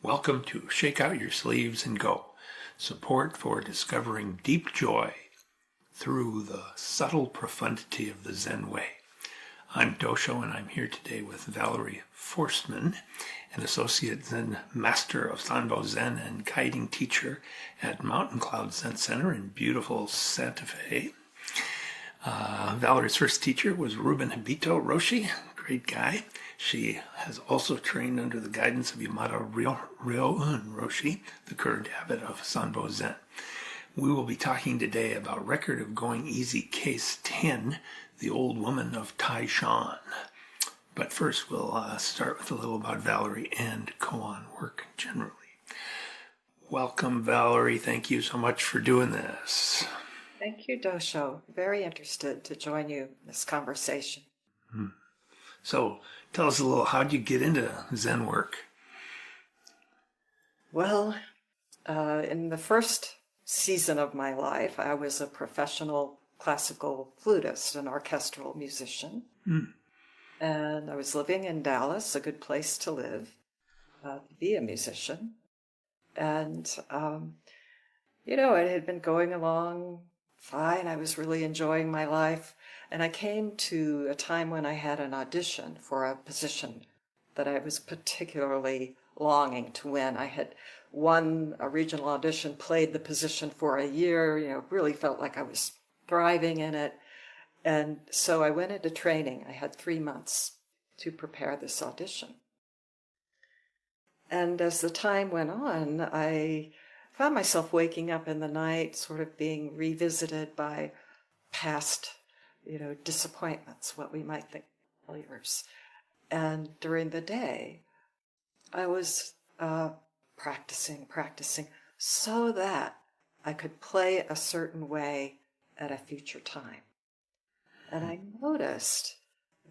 Welcome to Shake Out Your Sleeves and Go. Support for discovering deep joy through the subtle profundity of the Zen way. I'm Dosho, and I'm here today with Valerie Forstman, an associate Zen master of Sanbo Zen and guiding teacher at Mountain Cloud Zen Center in beautiful Santa Fe. Valerie's first teacher was Ruben Hibito Roshi, great guy. She has also trained under the guidance of Yamada Ryoun Roshi, the current abbot of Sanbo Zen. We will be talking today about Record of Going Easy Case 10, The Old Woman of Táishān. But first we'll start with a little about Valerie and koan work generally. Welcome, Valerie. Thank you so much for doing this. Thank you, Dosho. Very interested to join you in this conversation. So tell us a little, how'd you get into Zen work? Well, in the first season of my life, I was a professional classical flutist, an orchestral musician. And I was living in Dallas, a good place to live, to be a musician. And, it had been going along fine. I was really enjoying my life. And I came to a time when I had an audition for a position that I was particularly longing to win. I had won a regional audition, played the position for a year, really felt like I was thriving in it. And so I went into training. I had 3 months to prepare this audition. And as the time went on, I found myself waking up in the night, sort of being revisited by past, disappointments, what we might think failures. And during the day, I was practicing so that I could play a certain way at a future time. And I noticed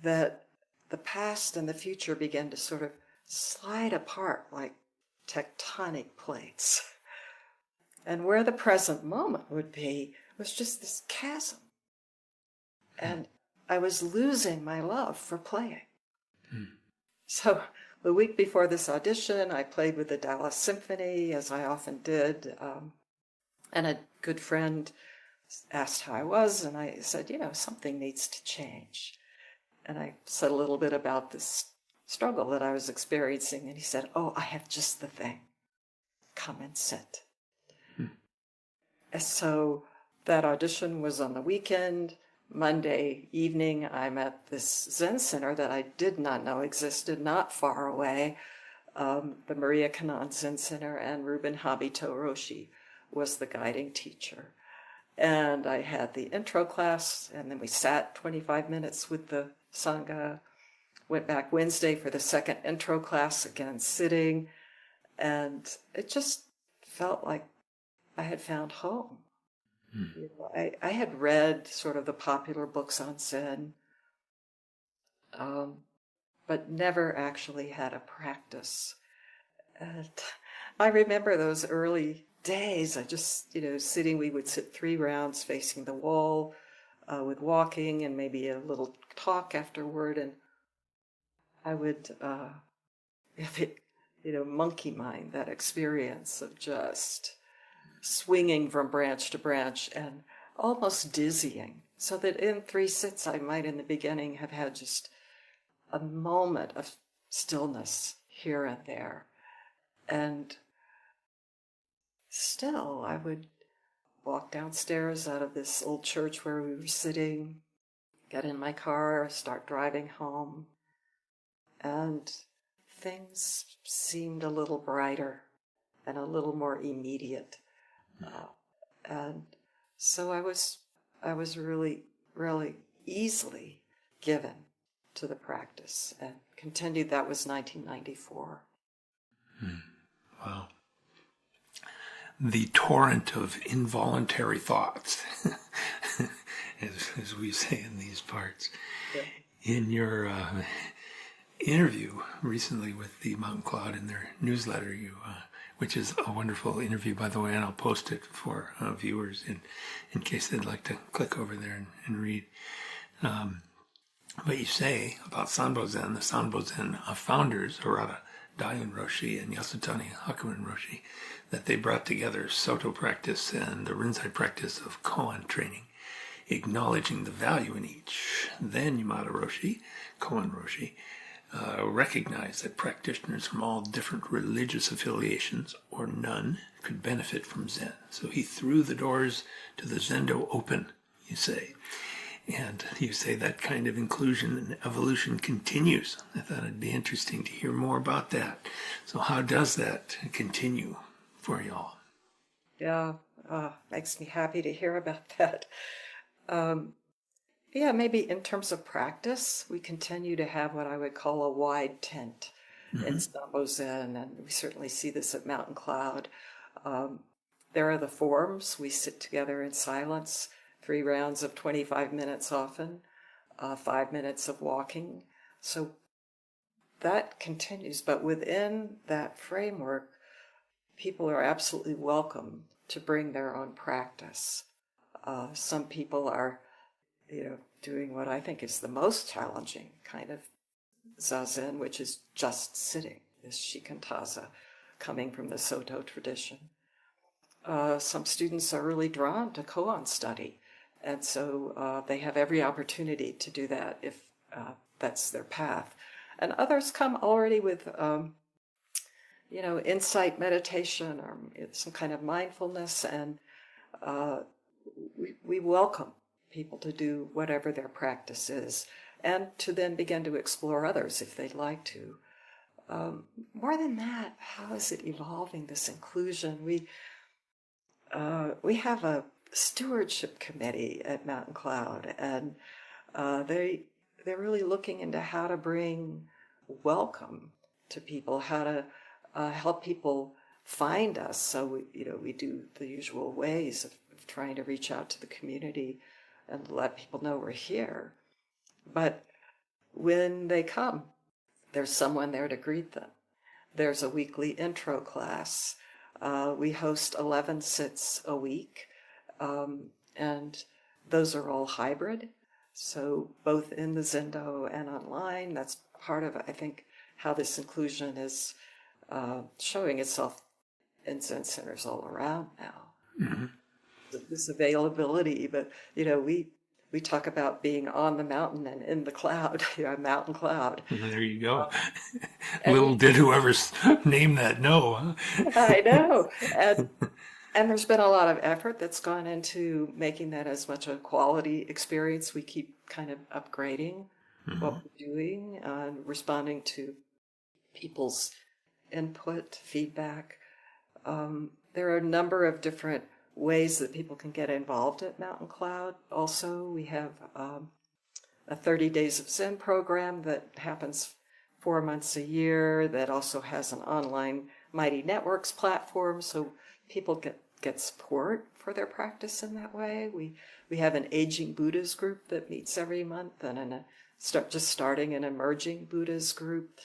that the past and the future began to sort of slide apart like tectonic plates. And where the present moment would be was just this chasm. And I was losing my love for playing. So the week before this audition, I played with the Dallas Symphony, as I often did. And a good friend asked how I was, and I said, something needs to change. And I said a little bit about this struggle that I was experiencing, and he said, I have just the thing. Come and sit. And so that audition was on the weekend. Monday evening, I'm at this Zen center that I did not know existed, not far away, the Maria Kannan Zen Center, and Ruben Hibito Roshi was the guiding teacher. And I had the intro class, and then we sat 25 minutes with the Sangha, went back Wednesday for the second intro class, again sitting, and it just felt like I had found home. I had read sort of the popular books on Zen, but never actually had a practice. And I remember those early days, I just, sitting, we would sit 3 rounds facing the wall with walking and maybe a little talk afterward, and I would, monkey mind that experience of just swinging from branch to branch and almost dizzying, so that in 3 sits I might in the beginning have had just a moment of stillness here and there. And still I would walk downstairs out of this old church where we were sitting, get in my car, start driving home, and things seemed a little brighter and a little more immediate. And so I was really, really easily given to the practice and continued. That was 1994. Wow. The torrent of involuntary thoughts, as we say in these parts. Yeah. In your interview recently with the Mountain Cloud in their newsletter, which is a wonderful interview, by the way, and I'll post it for viewers in case they'd like to click over there and read. But you say about Sanbo Zen, the Sanbo Zen founders, Harada Daiun Roshi and Yasutani Hakuin Roshi, that they brought together Soto practice and the Rinzai practice of koan training, acknowledging the value in each. Then Yamada Roshi, Koan Roshi, recognized that practitioners from all different religious affiliations, or none, could benefit from Zen. So he threw the doors to the Zendo open, you say. And you say that kind of inclusion and evolution continues. I thought it'd be interesting to hear more about that. So how does that continue for y'all? Yeah, makes me happy to hear about that. Yeah, maybe in terms of practice, we continue to have what I would call a wide tent in Sambo Zen, and we certainly see this at Mountain Cloud. There are the forms. We sit together in silence, 3 rounds of 25 minutes often, 5 minutes of walking. So that continues, but within that framework, people are absolutely welcome to bring their own practice. Some people are, doing what I think is the most challenging kind of zazen, which is just sitting, this shikantaza, coming from the Soto tradition. Some students are really drawn to koan study, and so they have every opportunity to do that if that's their path. And others come already with, insight meditation or some kind of mindfulness, and we welcome people to do whatever their practice is, and to then begin to explore others if they'd like to. More than that, how is it evolving, this inclusion? We have a stewardship committee at Mountain Cloud, and they're really looking into how to bring welcome to people, how to help people find us. So we do the usual ways of trying to reach out to the community and let people know we're here. But when they come, there's someone there to greet them. There's a weekly intro class. We host 11 sits a week, and those are all hybrid. So both in the Zendo and online. That's part of, I think, how this inclusion is showing itself in Zen centers all around now. Mm-hmm. This availability, but we talk about being on the mountain and in the cloud, Mountain Cloud. There you go. Little did whoever's named that know. Huh? I know. And there's been a lot of effort that's gone into making that as much a quality experience. We keep kind of upgrading what we're doing, responding to people's input, feedback. There are a number of different ways that people can get involved at Mountain Cloud. Also, we have a 30 Days of Zen program that happens 4 months a year that also has an online Mighty Networks platform, so people get support for their practice in that way. We have an Aging Buddhas group that meets every month, and starting an Emerging Buddhas group.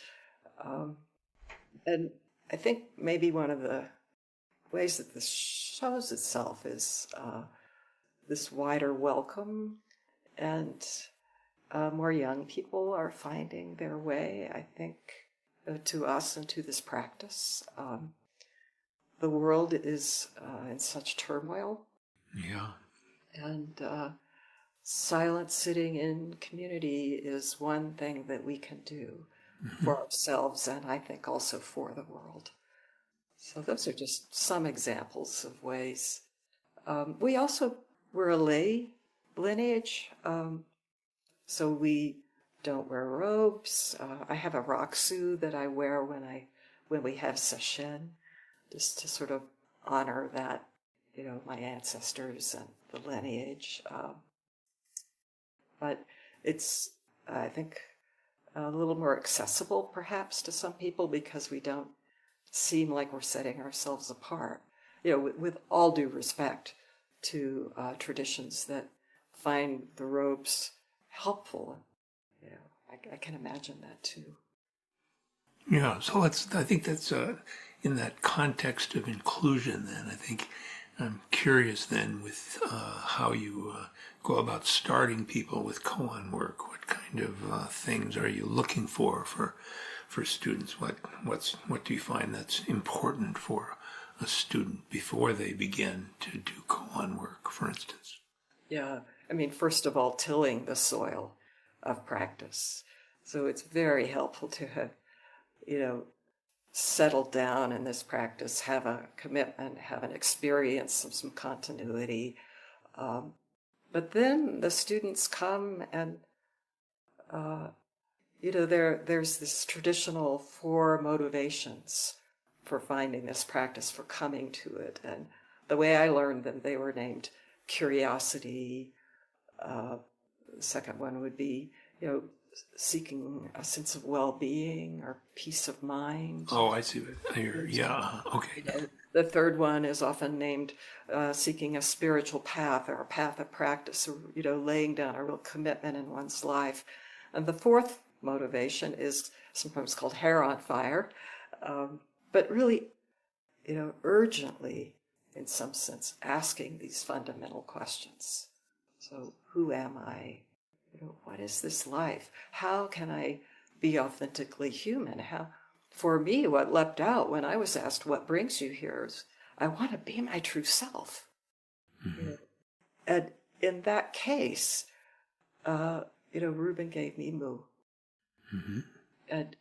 And I think maybe one of the ways that this shows itself is this wider welcome, and more young people are finding their way, I think, to us and to this practice. The world is in such turmoil. Yeah. And silent sitting in community is one thing that we can do for ourselves, and I think also for the world. So those are just some examples of ways. We're a lay lineage, so we don't wear robes. I have a rakusu that I wear when we have sesshin, just to sort of honor that, my ancestors and the lineage. But it's, I think, a little more accessible perhaps to some people because we don't seem like we're setting ourselves apart, with all due respect to traditions that find the robes helpful. I can imagine that too. Yeah, so I think that's in that context of inclusion then. I think I'm curious then with how you go about starting people with koan work. What kind of things are you looking for for students? What do you find that's important for a student before they begin to do koan work, for instance? Yeah, I mean, first of all, tilling the soil of practice. So it's very helpful to have, settled down in this practice, have a commitment, have an experience of some continuity. But then the students come and, there's this traditional 4 motivations for finding this practice, for coming to it. And the way I learned them, they were named curiosity. The second one would be, seeking a sense of well-being or peace of mind. Oh, I see. Yeah, okay. The third one is often named seeking a spiritual path or a path of practice, or, laying down a real commitment in one's life. And the fourth motivation is sometimes called hair on fire, but really, urgently, in some sense, asking these fundamental questions. So, who am I? What is this life? How can I be authentically human? For me, what leapt out when I was asked, what brings you here, is I want to be my true self. Mm-hmm. And in that case, Reuben gave me Mu. Mm-hmm. And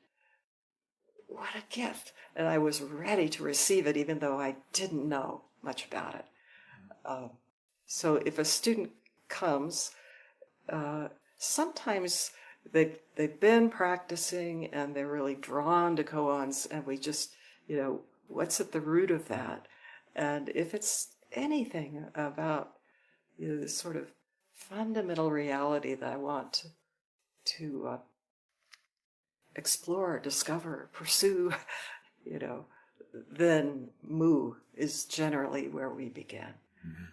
what a gift. And I was ready to receive it, even though I didn't know much about it. So if a student comes, sometimes they've been practicing and they're really drawn to koans, and we just, what's at the root of that? And if it's anything about this sort of fundamental reality that I want to explore, discover, pursue, then Mu is generally where we begin. Mm-hmm.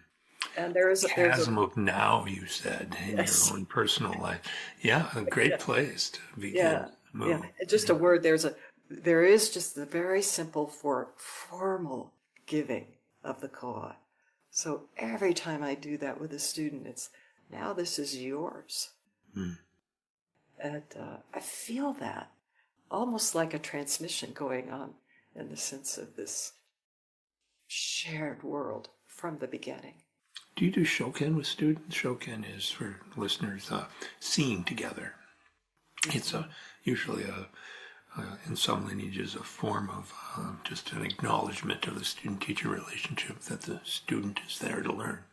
And there's Chasm of now, you said, in yes. your own personal life. Yeah, a great place to begin. Mu. Yeah. Just a word. There is just the very simple formal giving of the koan. So every time I do that with a student, it's now this is yours. Mm. And I feel that almost like a transmission going on in the sense of this shared world from the beginning. Do you do shoken with students? Shoken is, for listeners, seeing together. It's usually in some lineages, a form of just an acknowledgement of the student-teacher relationship, that the student is there to learn.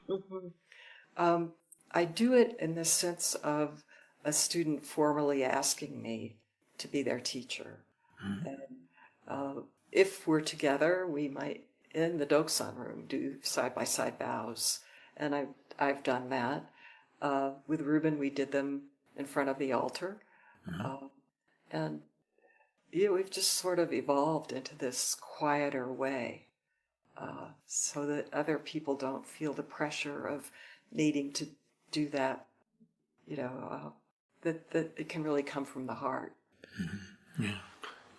Mm-hmm. I do it in the sense of a student formally asking me to be their teacher. Mm-hmm. And if we're together, we might, in the Doksan room, do side-by-side bows. And I've done that. With Reuben, we did them in front of the altar. Mm-hmm. And we've just sort of evolved into this quieter way, so that other people don't feel the pressure of needing to do that, that it can really come from the heart. Mm-hmm. Yeah,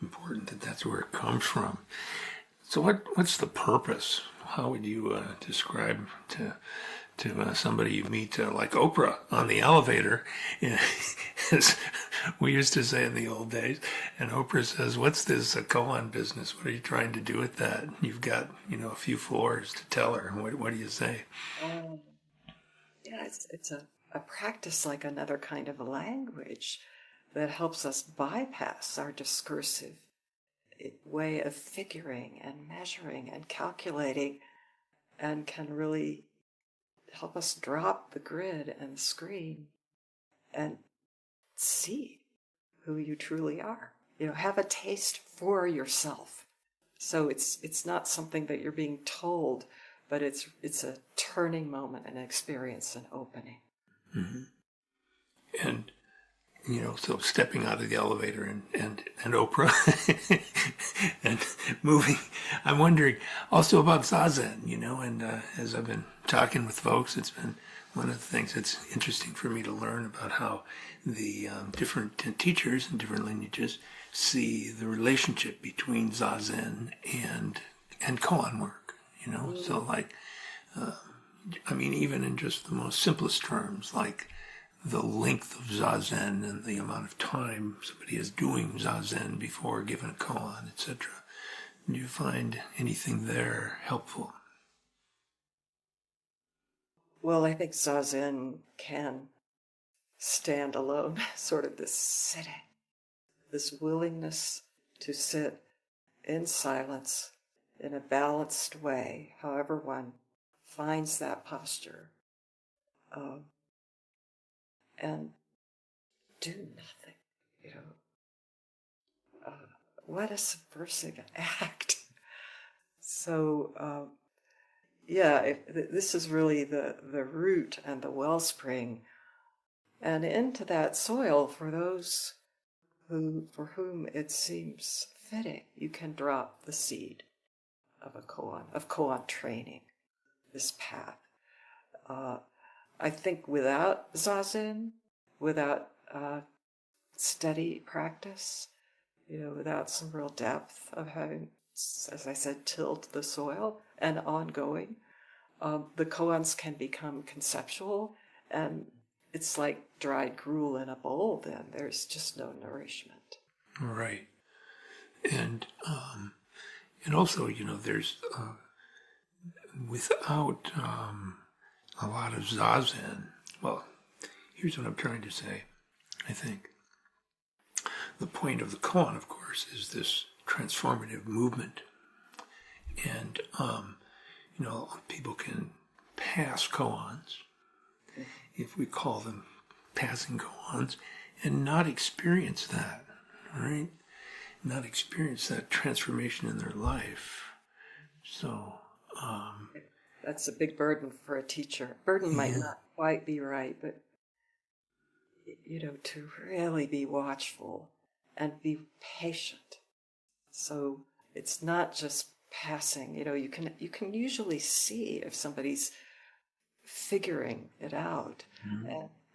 important that that's where it comes from. So what's the purpose? How would you describe to somebody you meet like Oprah on the elevator, as we used to say in the old days, and Oprah says, "What's this koan business? What are you trying to do with that?" You've got a few floors to tell her. What do you say? Yeah, it's a practice like another kind of a language that helps us bypass our discursive way of figuring and measuring and calculating, and can really help us drop the grid and the screen and see who you truly are. Have a taste for yourself. So it's not something that you're being told, but it's a turning moment, an experience, an opening. Mm-hmm. And so stepping out of the elevator and Oprah and moving. I'm wondering also about Zazen, and as I've been talking with folks, it's been one of the things that's interesting for me to learn about how the different teachers in different lineages see the relationship between Zazen and koan work, Mm-hmm. So like, even in just the most simplest terms, like the length of Zazen and the amount of time somebody is doing Zazen before giving a koan, etc. Do you find anything there helpful? Well, I think Zazen can stand alone, sort of this sitting, this willingness to sit in silence in a balanced way, however one finds that posture, and do nothing, you know. What a subversive act. So, this is really the root and the wellspring, and into that soil for those for whom it seems fitting, you can drop the seed of koan training, this path. I think without zazen, without steady practice, without some real depth of having, as I said, tilled the soil and ongoing, the koans can become conceptual, and it's like dried gruel in a bowl. Then there's just no nourishment. Right, and also, there's without a lot of zazen. Well, here's what I'm trying to say. I think the point of the koan, of course, is this transformative movement, and people can pass koans, if we call them passing koans, and not experience that, right? Not experience that transformation in their life. So that's a big burden for a teacher. Burden might not quite be right, but to really be watchful and be patient. So it's not just passing. You can usually see if somebody's figuring it out,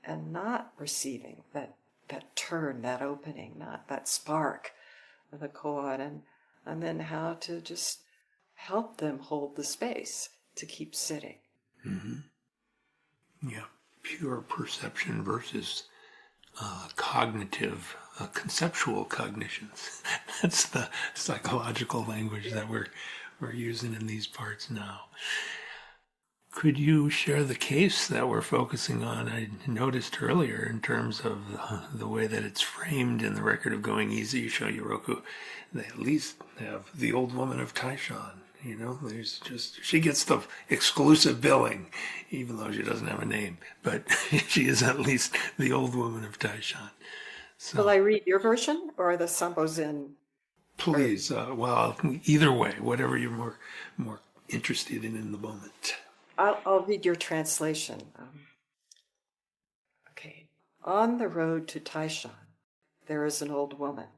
and not receiving that turn, that opening, not that spark of the koan, and then how to just help them hold the space to keep sitting. Mm-hmm. Yeah, pure perception versus cognitive, conceptual cognitions. That's the psychological language that we're using in these parts now. Could you share the case that we're focusing on? I noticed earlier in terms of the way that it's framed in the Record of Going Easy, Shoyoroku, they at least have the old woman of Táishān. She gets the exclusive billing, even though she doesn't have a name, but she is at least the old woman of Táishān. So, will I read your version or the Sambozen? Please, well, either way, whatever you're more interested in the moment. I'll read your translation. Okay. On the road to Táishān, there is an old woman.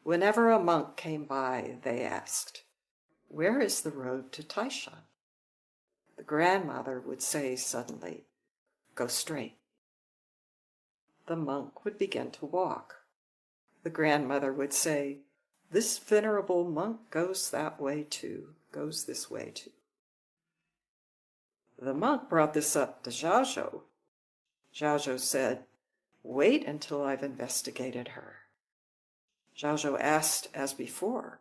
Whenever a monk came by, they asked, "Where is the road to Táishān?" The grandmother would say suddenly, "Go straight." The monk would begin to walk. The grandmother would say, "This venerable monk goes that way too, goes this way too." The monk brought this up to Zhaozhou. Zhaozhou said, "Wait until I've investigated her." Zhaozhou asked as before.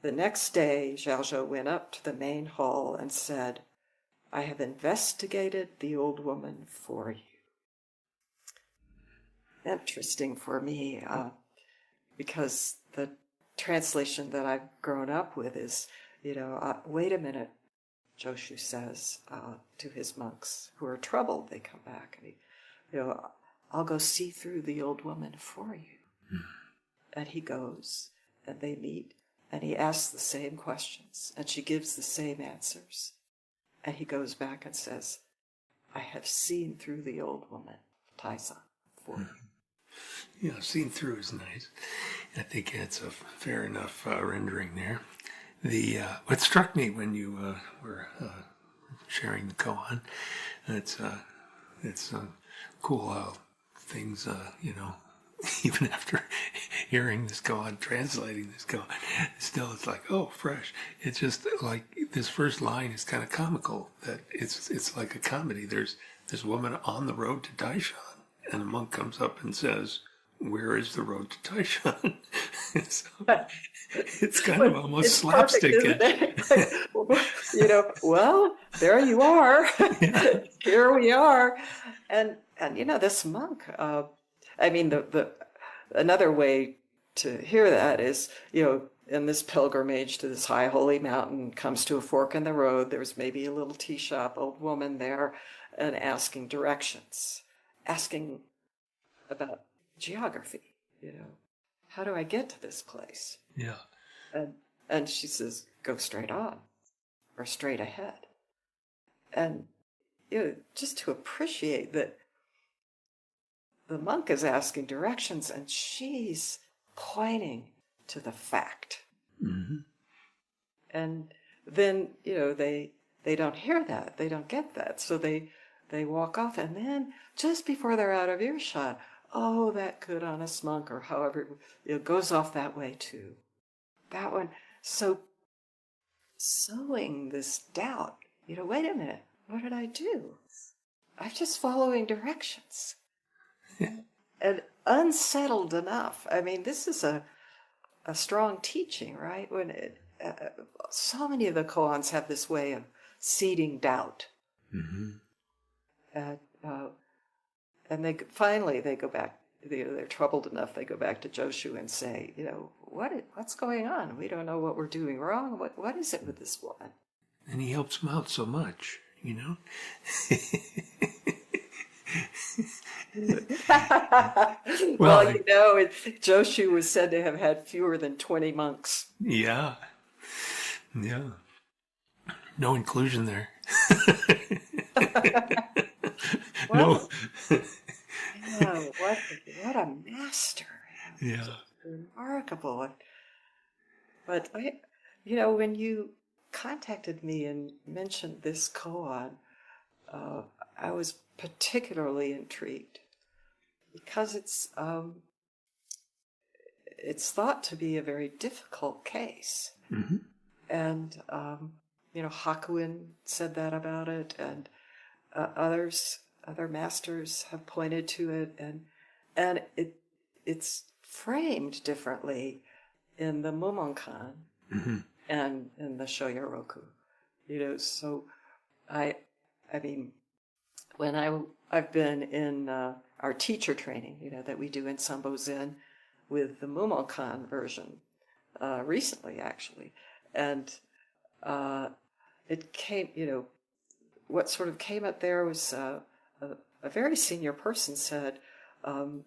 The next day, Zhaozhou went up to the main hall and said, "I have investigated the old woman for you." Interesting for me, because the translation that I've grown up with is, wait a minute, Joshu says to his monks who are troubled. They come back and I'll go see through the old woman for you. And he goes, and they meet, and he asks the same questions, and she gives the same answers. And he goes back and says, "I have seen through the old woman, Táishān, for you." Yeah, seen through is nice. I think it's a fair enough rendering there. What struck me when you were sharing the koan, it's cool how things even after hearing this koan, translating this koan, still it's like, oh, fresh. It's just like this first line is kind of comical. That it's like a comedy. There's this woman on the road to Táishān, and a monk comes up and says, "Where is the road to Táishān?" So it's kind of almost slapstick. Well, there you are. Yeah. Here we are. And this monk, the another way to hear that is, in this pilgrimage to this high holy mountain, comes to a fork in the road. There's maybe a little tea shop, old woman there, and asking directions, asking about geography, how do I get to this place? Yeah. And she says, go straight on or straight ahead. And, just to appreciate that the monk is asking directions and she's pointing to the fact. Mm-hmm. And then, they don't hear that. They don't get that. So they walk off, and then just before they're out of earshot, oh, that good honest monk, or however, it goes off that way too. That one. So sowing this doubt, wait a minute, what did I do? I'm just following directions. And unsettled enough. I mean, this is a strong teaching, right? When so many of the koans have this way of seeding doubt. Mm-hmm. And they go back. They're troubled enough. They go back to Joshu and say, what's going on? We don't know what we're doing wrong. What is it with this woman? And he helps them out so much, Well, Joshu was said to have had fewer than 20 monks. Yeah. Yeah. No inclusion there. Well, no. What a master. Yeah. Remarkable. But, when you contacted me and mentioned this koan, I was particularly intrigued because it's thought to be a very difficult case. Mm-hmm. And, Hakuin said that about it, and other masters have pointed to it, and it's framed differently in the Mumonkan Mm-hmm. and in the Shoyoroku. So I mean, when I've been in our teacher training, that we do in Sambo Zen with the Mumonkan version recently, actually, and it came, what sort of came up there was a very senior person said,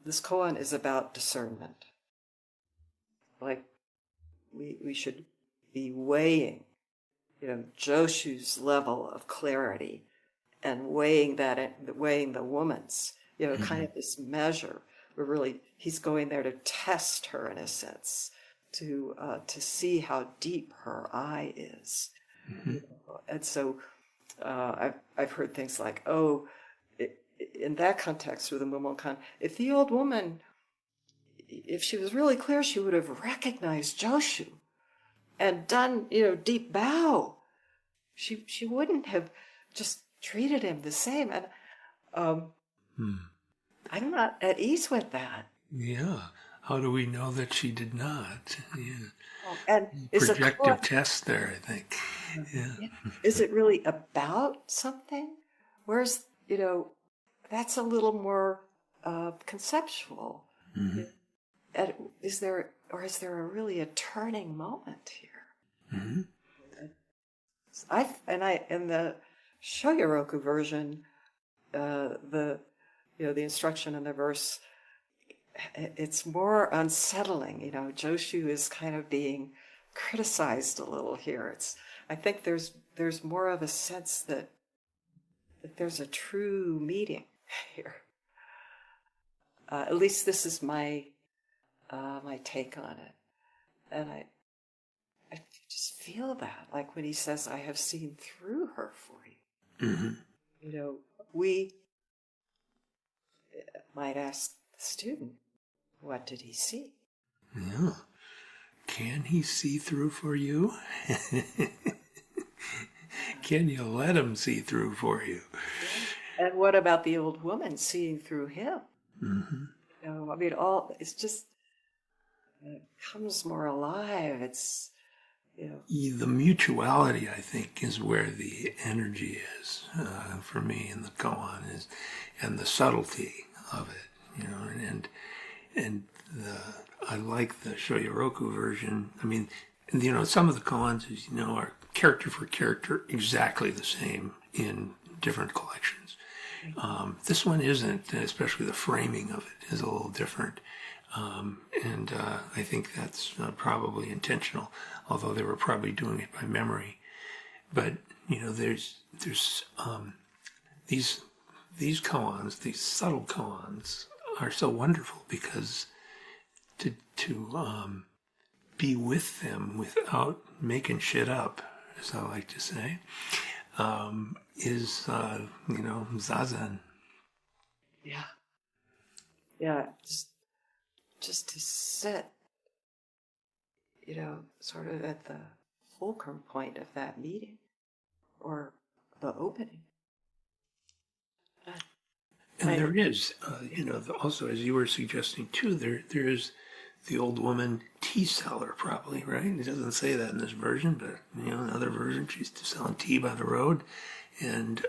this koan is about discernment. Like, we should be weighing, Joshu's level of clarity and weighing the woman's, kind of this measure where really he's going there to test her in a sense, to see how deep her eye is. Mm-hmm. And so I've heard things like, in that context with the Mumonkan, if the old woman, if she was really clear, she would have recognized Joshu and done, deep bow. She wouldn't have just treated him the same. And I'm not at ease with that. Yeah. How do we know that she did not? Yeah. And Projective test there, I think. Yeah. Is it really about something? Whereas, that's a little more conceptual. Mm-hmm. Is there really a turning moment here? Mm-hmm. In the Shoyoroku version, the instruction in the verse, it's more unsettling. Joshu is kind of being criticized a little here. I think there's more of a sense that there's a true meeting here. At least this is my take on it, and I just feel that, like when he says, "I have seen through her for you." Mm-hmm. We might ask the student, What did he see? Yeah. Can he see through for you? Can you let him see through for you? And what about the old woman seeing through him? Mm-hmm. You know, I mean, it's just, it comes more alive. It's, you know. The mutuality, I think, is where the energy is for me in the koan, and the subtlety of it, you know, and I like the Shoyoroku version. I mean, you know, some of the koans, as you know, are character for character exactly the same in different collections. This one isn't, especially the framing of it is a little different. And I think that's probably intentional, although they were probably doing it by memory. But, you know, there's these koans, these subtle koans, are so wonderful because to be with them without making shit up, as I like to say, is, you know, zazen. Yeah. Yeah. Just to sit, you know, sort of at the fulcrum point of that meeting or the opening. And there is, you know, also, as you were suggesting too, there is the old woman tea seller, probably, right? It doesn't say that in this version, but, you know, another version, she's selling tea by the road. And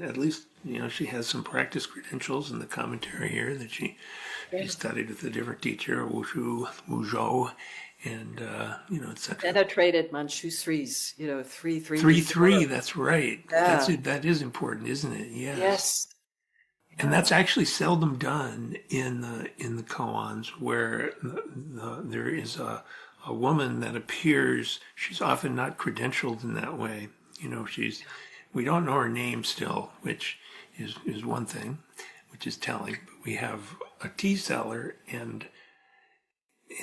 at least, you know, she has some practice credentials in the commentary here that she studied with a different teacher, Wuzhou, and, you know, etc. Penetrated Manchushri's, you know, 3-3. 3-3, that's right. Yeah. That is important, isn't it? Yes. Yes. And that's actually seldom done in the koans, where there is a woman that appears. She's often not credentialed in that way. You know, we don't know her name still, which is one thing, which is telling. But we have a tea seller and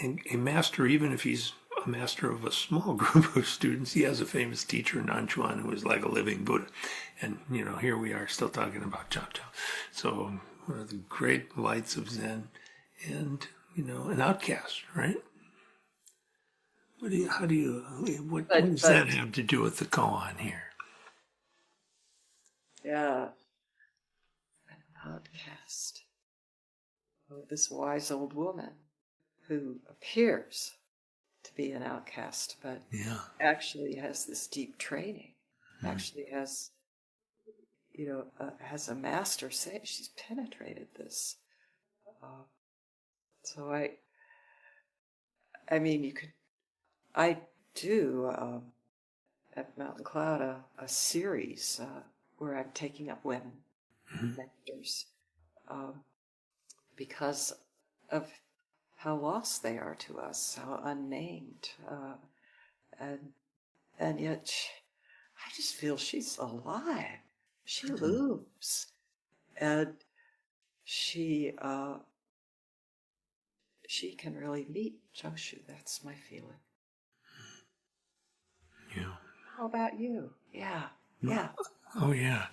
a master, even if he's a master of a small group of students. He has a famous teacher in Nanchuan who is like a living Buddha. And, you know, here we are still talking about Chop Chop. So one of the great lights of Zen and, you know, an outcast, right? What does that have to do with the koan here? Yeah. An outcast. Oh, this wise old woman who appears to be an outcast, but actually has this deep training, actually has, you know, has a master say she's penetrated this. So I mean, I do at Mountain Cloud a series where I'm taking up women mentors because of how lost they are to us, how unnamed, and yet I just feel she's alive. She looms, and she can really meet Joshu. That's my feeling. Yeah. How about you? Yeah. Yeah. Oh yeah.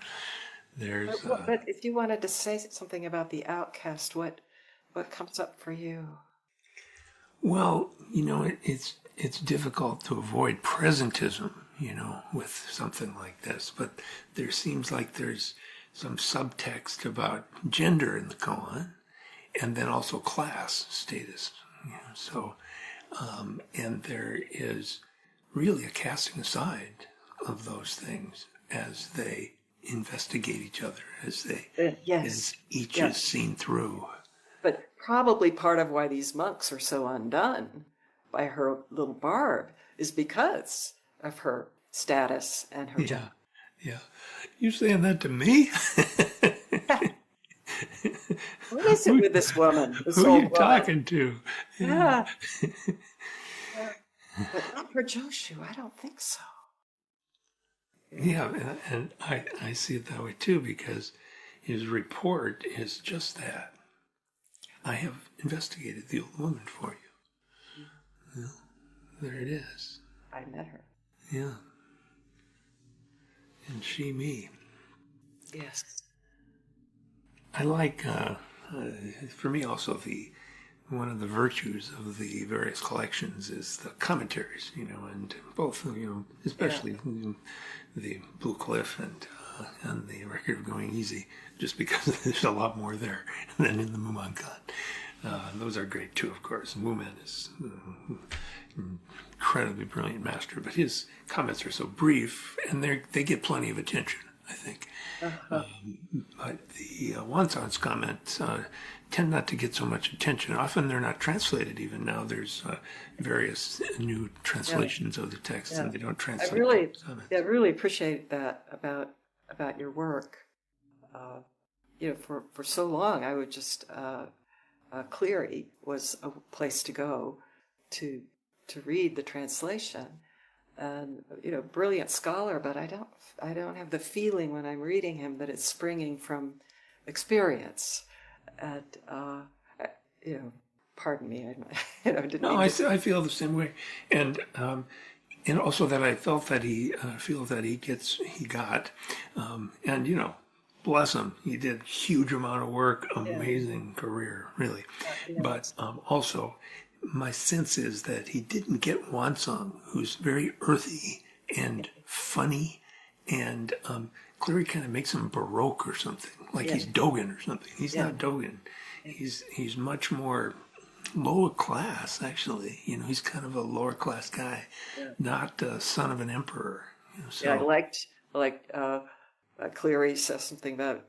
There's. But if you wanted to say something about the outcast, what comes up for you? Well, you know, it's difficult to avoid presentism, you know, with something like this. But there seems like there's some subtext about gender in the koan, and then also class status. You know, so, and there is really a casting aside of those things as they investigate each other, as each is seen through. But probably part of why these monks are so undone by her little Barb is because of her status and her gender. Yeah. You saying that to me? What is it with this woman? This who old are you woman? talking to? Yeah. But not for Joshu, I don't think so. Yeah, and I see it that way too, because his report is just that. I have investigated the old woman for you. Well, there it is. I met her. Yeah. And she me. Yes. I like, for me also, one of the virtues of the various collections is the commentaries, and both, especially the Blue Cliff and the Record of Going Easy, just because there's a lot more there than in the Mumonkan. Those are great too, of course. Mumen is incredibly brilliant master, but his comments are so brief, and they get plenty of attention, I think. But the Wanson's comments tend not to get so much attention. Often they're not translated even now. There's various new translations of the text, and they don't translate. I really appreciate that about your work. For so long I would just Cleary was a place to go to read the translation, and brilliant scholar, but I don't have the feeling when I'm reading him that it's springing from experience. And pardon me, I didn't. No, I feel the same way, and also that I felt that he feel that he got, and bless him, he did huge amount of work, amazing career, really. But also, my sense is that he didn't get Wansong, who's very earthy and funny, and Cleary kind of makes him Baroque or something, like he's Dogen or something. He's not Dogen. He's much more lower class, actually. He's kind of a lower class guy, not son of an emperor. So. Yeah, I liked Cleary says something about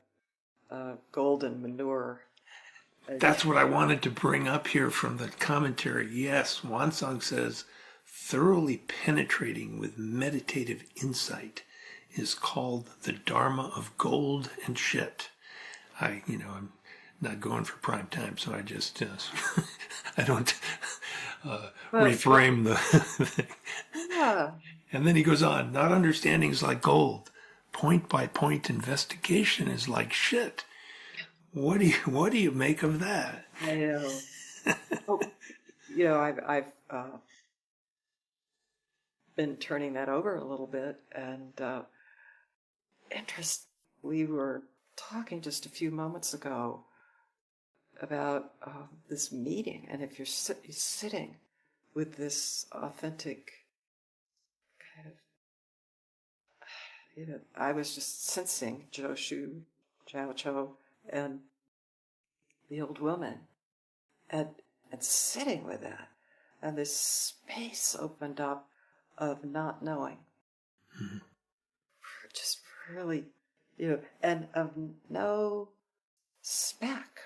golden manure. That's what I wanted to bring up here from the commentary. Yes, Wansong says, thoroughly penetrating with meditative insight is called the Dharma of gold and shit. I'm not going for prime time, so I just, I don't reframe the thing. Yeah. And then he goes on, not understanding is like gold. Point-by-point investigation is like shit. What do you make of that? I know. I've been turning that over a little bit, and we were talking just a few moments ago about this meeting, and if you're sitting with this authentic kind of, I was just sensing Joshu, Jiao Cho, and the old woman, and sitting with that, and this space opened up of not knowing, just really, and of no speck,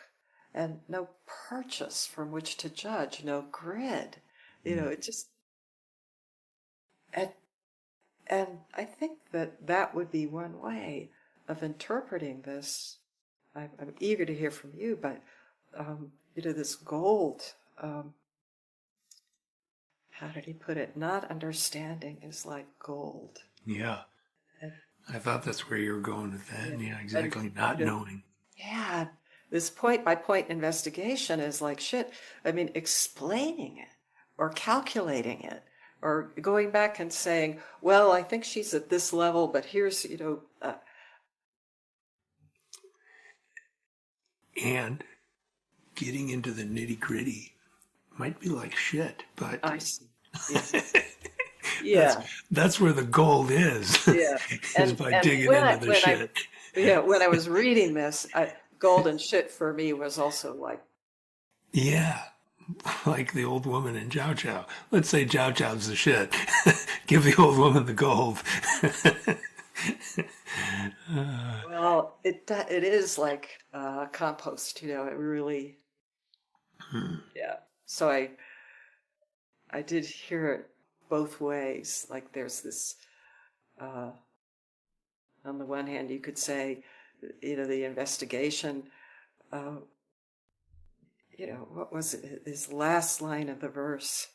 and no purchase from which to judge, no grid, it just, and I think that would be one way of interpreting this. I'm eager to hear from you, but this gold. How did he put it? Not understanding is like gold. Yeah, I thought that's where you were going with that. Yeah, exactly. Not knowing. Yeah, this point-by-point investigation is like shit. I mean, explaining it or calculating it or going back and saying, well, I think she's at this level, but here's, and getting into the nitty-gritty might be like shit, but I see. Yeah. That's where the gold is. Yeah. is by digging into the shit. When I was reading this, gold and shit for me was also like. Yeah. Like the old woman in Jiao Jiao. Let's say Jiao Jiao's the shit. Give the old woman the gold. Well, it is like compost, it really. Yeah. So I did hear it both ways. Like there's this, on the one hand, you could say, the investigation, what was it? His last line of the verse.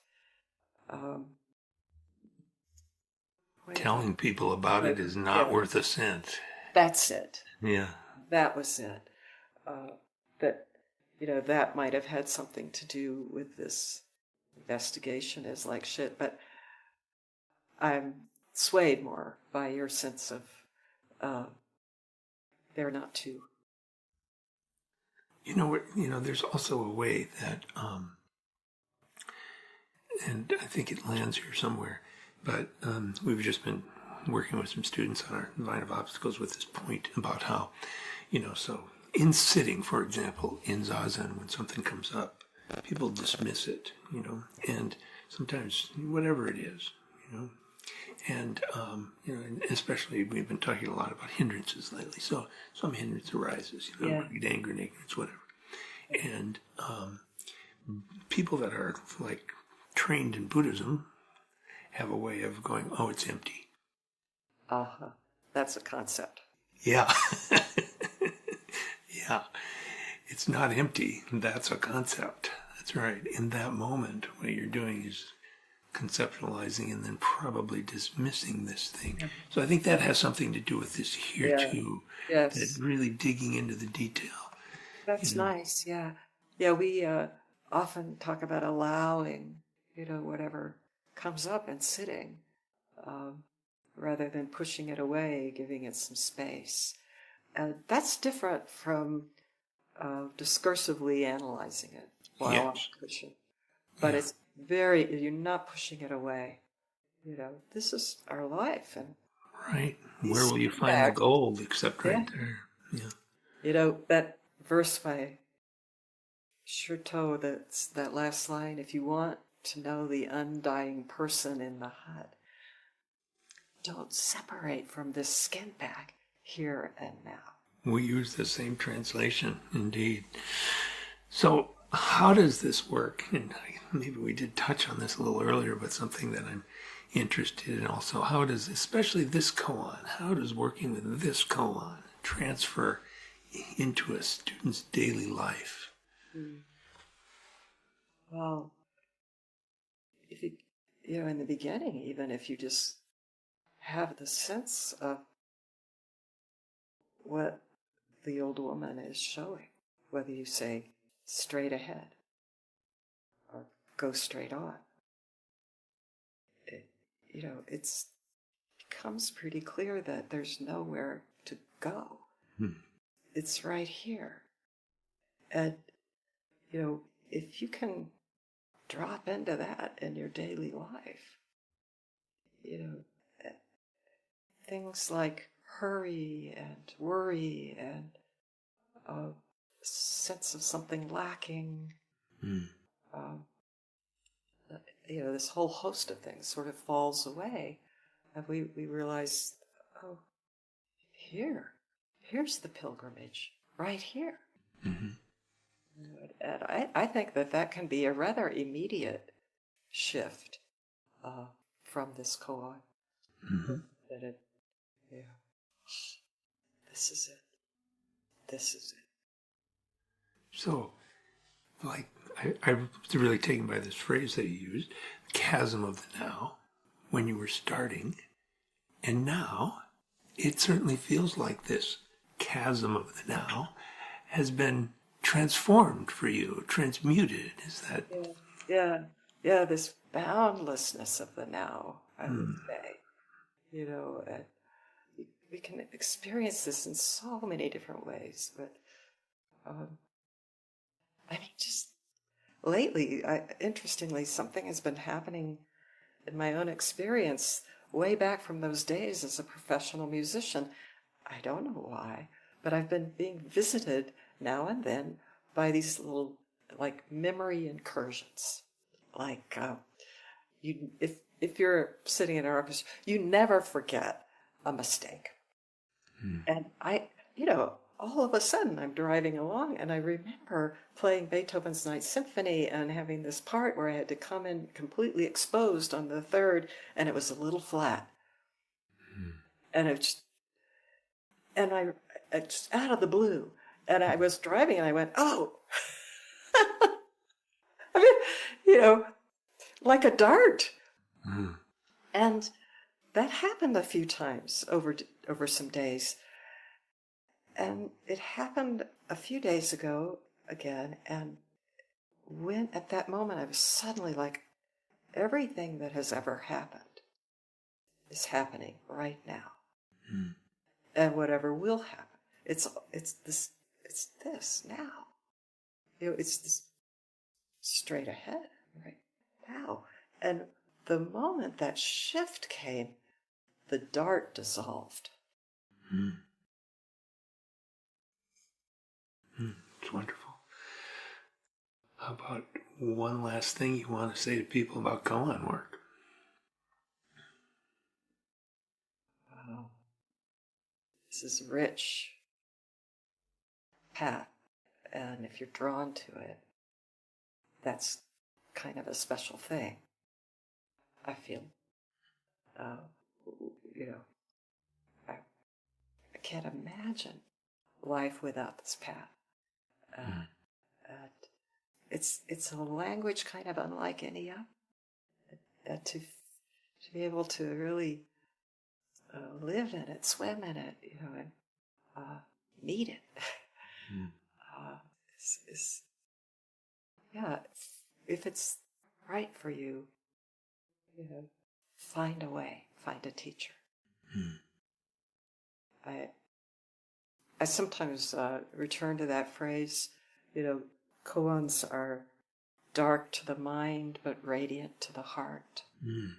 Telling people about it is not worth a cent. That's it. Yeah. That was it. That might have had something to do with this investigation is like shit, but I'm swayed more by your sense of they're not two. There's also a way that, and I think it lands here somewhere, but we've just been working with some students on our line of obstacles with this point about how, so in sitting, for example, in Zazen, when something comes up, people dismiss it, and sometimes whatever it is, and, and especially we've been talking a lot about hindrances lately. So some hindrance arises, greed, anger, and ignorance, whatever. And people that are like trained in Buddhism have a way of going, oh, it's empty. Uh-huh. That's a concept. Yeah. Yeah. It's not empty. That's a concept. That's right. In that moment, what you're doing is conceptualizing and then probably dismissing this thing. Yeah. So I think that has something to do with this here too. Yes. That really digging into the detail. That's nice. Yeah. Yeah. We often talk about allowing, whatever comes up and sitting, rather than pushing it away, giving it some space. And that's different from discursively analyzing it while I'm pushing. But it's you're not pushing it away. This is our life. And right. Where will you find the gold except right there? Yeah. That verse by Shurto, that's that last line, if you want to know the undying person in the hut, don't separate from this skin bag here and now. We use the same translation, indeed. So how does this work? And maybe we did touch on this a little earlier, but something that I'm interested in also. How does, especially this koan, how does working with this koan transfer into a student's daily life? Well, if in the beginning, even if you just have the sense of what the old woman is showing, whether you say straight ahead or go straight on, it becomes pretty clear that there's nowhere to go. It's right here. And, if you can drop into that in your daily life, things like hurry and worry and a sense of something lacking, this whole host of things sort of falls away. And we realize, oh, here's the pilgrimage, right here. Mm-hmm. And I think that can be a rather immediate shift from this koan. Mm-hmm. That this is it. This is it. So, I was really taken by this phrase that you used, chasm of the now, when you were starting, and now it certainly feels like this chasm of the now has been transformed for you, transmuted. Is that? Yeah, this boundlessness of the now, I would say. And we can experience this in so many different ways, but just lately, interestingly, something has been happening in my own experience way back from those days as a professional musician. I don't know why, but I've been being visited now and then by these little, like, memory incursions. Like, if you're sitting in an orchestra, you never forget a mistake. And all of a sudden I'm driving along and I remember playing Beethoven's Ninth Symphony and having this part where I had to come in completely exposed on the third, and it was a little flat. And I just out of the blue, and I was driving and I went, oh, I mean, like a dart. And that happened a few times over some days. And it happened a few days ago again, and when at that moment I was suddenly like, everything that has ever happened is happening right now. And whatever will happen, it's this now. it's this straight ahead, right now. And the moment that shift came, the dart dissolved. It's wonderful. How about one last thing you want to say to people about koan work? Wow. This is rich path. And if you're drawn to it, that's kind of a special thing. I feel, uh, you know, I can't imagine life without this path. And it's a language kind of unlike any other. To be able to really live in it, swim in it, and meet it. Is yeah. If it's right for you, find a way, find a teacher. I sometimes return to that phrase. Koans are dark to the mind, but radiant to the heart. I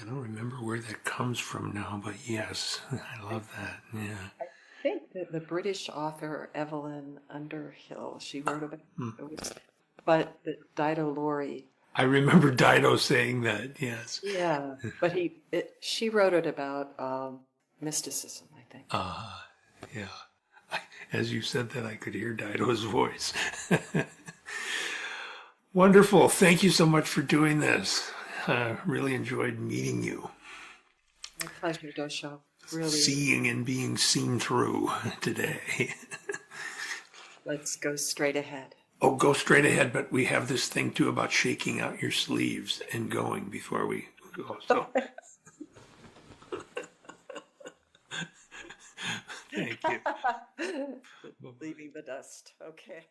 don't remember where that comes from now, but yes, I love that. Yeah. I think that the British author Evelyn Underhill, she wrote about it, but Dido Laurie. I remember Dido saying that, yes. Yeah, but she wrote it about mysticism, I think. Yeah. As you said that, I could hear Dido's voice. Wonderful. Thank you so much for doing this. Really enjoyed meeting you. My pleasure, Dosho. Really. Seeing and being seen through today. Let's go straight ahead. Oh, go straight ahead, but we have this thing too about shaking out your sleeves and going before we go. So. Thank you. Leaving the dust. Okay.